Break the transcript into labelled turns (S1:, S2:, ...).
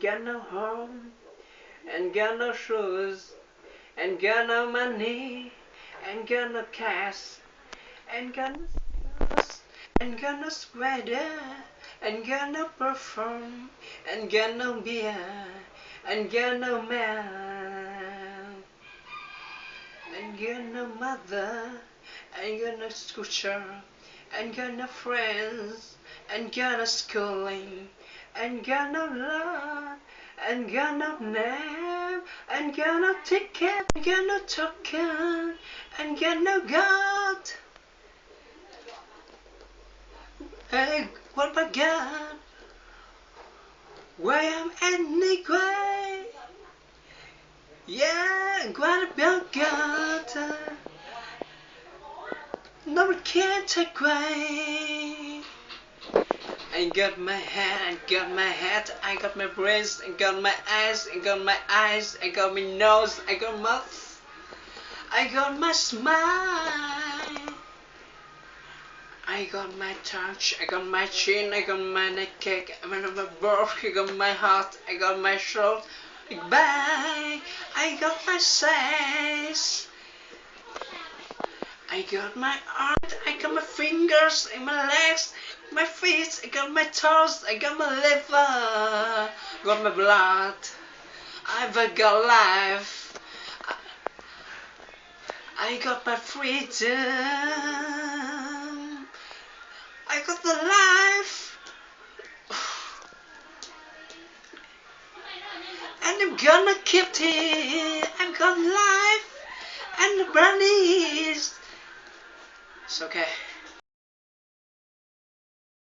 S1: got no home, and got no shoes, and got no money, and got no cash, and got no clothes, and got no sweater, and got no perfume, and got no beer, and got no man, and got no mother, and got no scooter, and got no friends, and got no schooling, and got no love, and got no name, and got no ticket, and got no token, and got no God. Hey, what my God? Where am anyway? Yeah, what about God? No one can take away. I got my hand, I got my head, I got my brains, I got my eyes, I got my eyes, I got my nose, I got my mouth, I got my smile, I got my touch, I got my chin, I got my neck cake, I got my birth, I got my heart, I got my soul, goodbye, I got my size. I got my arm, I got my fingers and my legs, my feet, I got my toes, I got my liver, got my blood, I've got life, I got my freedom, I got the life, and I'm gonna keep it, I got life, and the brownies. It's okay.